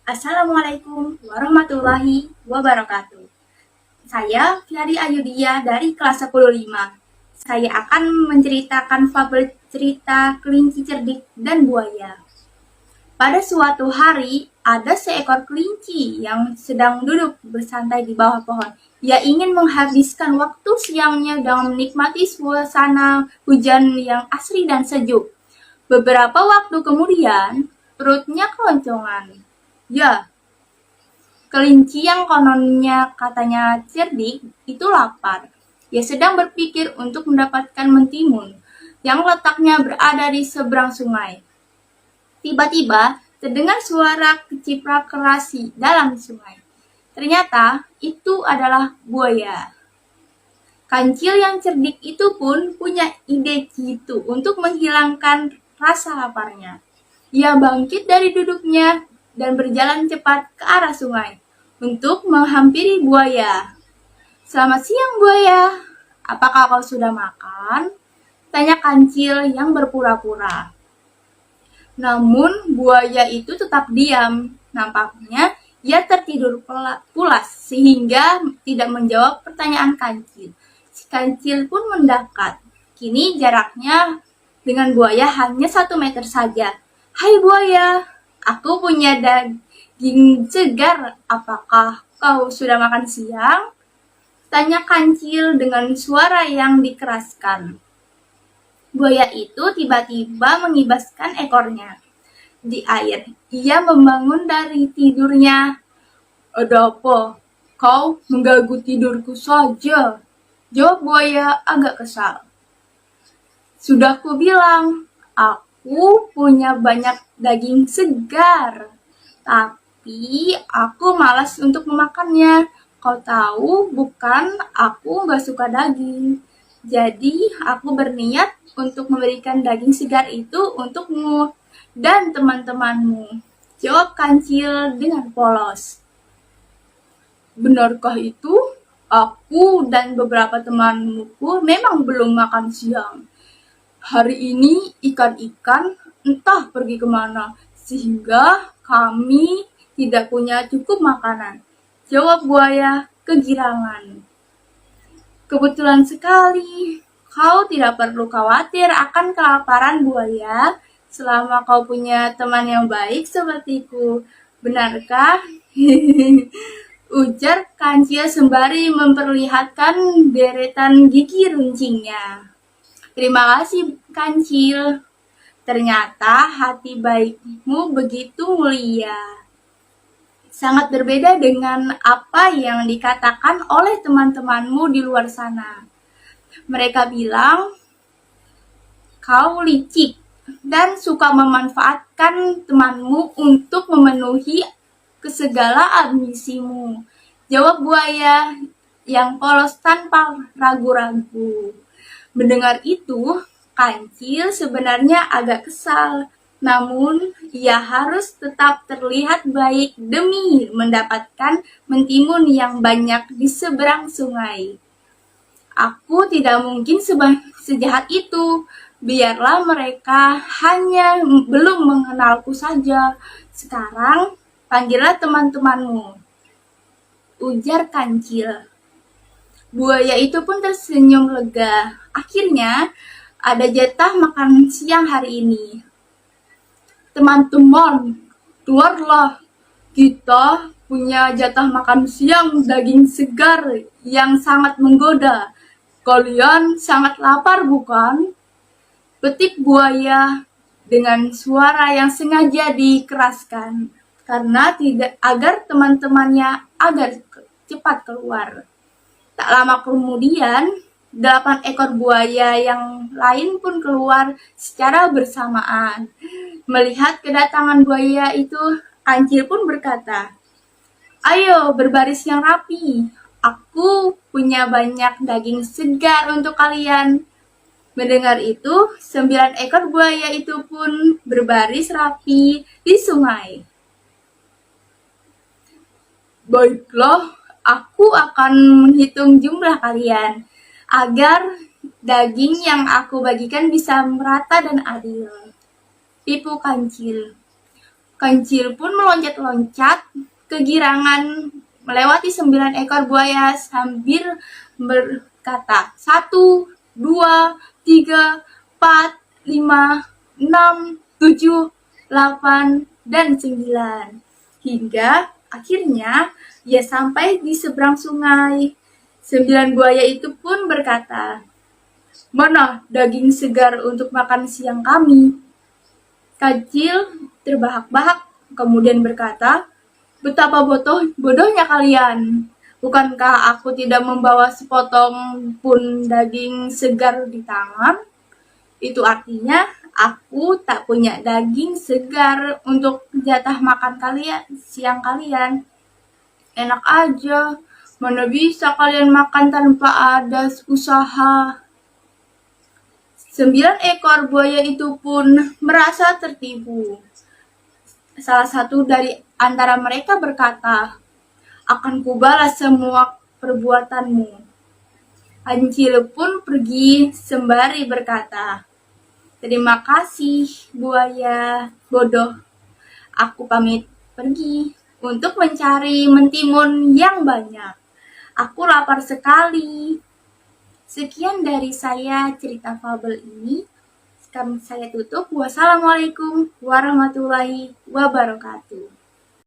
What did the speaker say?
Assalamualaikum warahmatullahi wabarakatuh. Saya Fiari Ayudia dari kelas 105. Saya akan menceritakan fabel cerita kelinci cerdik dan buaya. Pada suatu hari, ada seekor kelinci yang sedang duduk bersantai di bawah pohon. Ia ingin menghabiskan waktu siangnya dengan menikmati suasana hujan yang asri dan sejuk. Beberapa waktu kemudian, perutnya keloncongan. Ya, kelinci yang kononnya katanya cerdik itu lapar. Ia sedang berpikir untuk mendapatkan mentimun yang letaknya berada di seberang sungai. Tiba-tiba terdengar suara keciprak keras di dalam sungai. Ternyata itu adalah buaya. Kancil yang cerdik itu pun punya ide jitu untuk menghilangkan rasa laparnya. Ia bangkit dari duduknya dan berjalan cepat ke arah sungai untuk menghampiri buaya. "Selamat siang, buaya. Apakah kau sudah makan?" tanya Kancil yang berpura-pura. Namun buaya itu tetap diam. Nampaknya ia tertidur pulas sehingga tidak menjawab pertanyaan Kancil. Si Kancil pun mendekat. Kini jaraknya dengan buaya hanya 1 meter saja. "Hai buaya, aku punya daging segar. Apakah kau sudah makan siang?" tanya Kancil dengan suara yang dikeraskan. Buaya itu tiba-tiba mengibaskan ekornya di air. Ia membangun dari tidurnya. "Ada apa? Kau mengganggu tidurku saja," jawab buaya agak kesal. "Sudah kubilang, aku punya banyak daging segar, tapi aku malas untuk memakannya. Kau tahu bukan, aku gak suka daging. Jadi aku berniat untuk memberikan daging segar itu untukmu dan teman-temanmu," jawab Kancil dengan polos. "Benarkah itu? Aku dan beberapa temanku memang belum makan siang. Hari ini ikan-ikan entah pergi kemana, sehingga kami tidak punya cukup makanan," jawab buaya kegirangan. "Kebetulan sekali. Kau tidak perlu khawatir akan kelaparan, buaya, selama kau punya teman yang baik sepertiku. Benarkah?" ujar Kancil sembari memperlihatkan deretan gigi runcingnya. "Terima kasih, Kancil. Ternyata hati baikmu begitu mulia. Sangat berbeda dengan apa yang dikatakan oleh teman-temanmu di luar sana. Mereka bilang kau licik dan suka memanfaatkan temanmu untuk memenuhi segala ambisimu," jawab buaya yang polos tanpa ragu-ragu. Mendengar itu, Kancil sebenarnya agak kesal, namun ia harus tetap terlihat baik demi mendapatkan mentimun yang banyak di seberang sungai. "Aku tidak mungkin sejahat itu. Biarlah mereka hanya belum mengenalku saja. Sekarang panggillah teman-temanmu," ujar Kancil. Buaya itu pun tersenyum lega. Akhirnya ada jatah makan siang hari ini. "Teman-teman, keluarlah. Kita punya jatah makan siang daging segar yang sangat menggoda. Kalian sangat lapar, bukan?" petik buaya dengan suara yang sengaja dikeraskan karena tidak agar teman-temannya agar cepat keluar. Tak lama kemudian, 8 ekor buaya yang lain pun keluar secara bersamaan. Melihat kedatangan buaya itu, Kancil pun berkata, "Ayo berbaris yang rapi. Aku punya banyak daging segar untuk kalian." Mendengar itu, 9 ekor buaya itu pun berbaris rapi di sungai. "Baiklah, aku akan menghitung jumlah kalian, agar daging yang aku bagikan bisa merata dan adil," tipu Kancil. Kancil pun meloncat-loncat kegirangan melewati 9 ekor buaya sambil berkata, 1, 2, 3, 4, 5, 6, 7, 8, dan 9. Hingga akhirnya ia sampai di seberang sungai. 9 buaya itu pun berkata, "Mana daging segar untuk makan siang kami?" Kancil terbahak-bahak kemudian berkata, "Betapa bodohnya kalian. Bukankah aku tidak membawa sepotong pun daging segar di tangan? Itu artinya aku tak punya daging segar untuk jatah makan kalian siang kalian. Enak aja, mana bisa kalian makan tanpa ada usaha." 9 ekor buaya itu pun merasa tertipu. Salah satu dari antara mereka berkata, "Akan kubalas semua perbuatanmu." Kancil pun pergi sembari berkata, "Terima kasih, buaya bodoh. Aku pamit pergi untuk mencari mentimun yang banyak. Aku lapar sekali." Sekian dari saya cerita fabel ini. Sekarang saya tutup. Wassalamualaikum warahmatullahi wabarakatuh.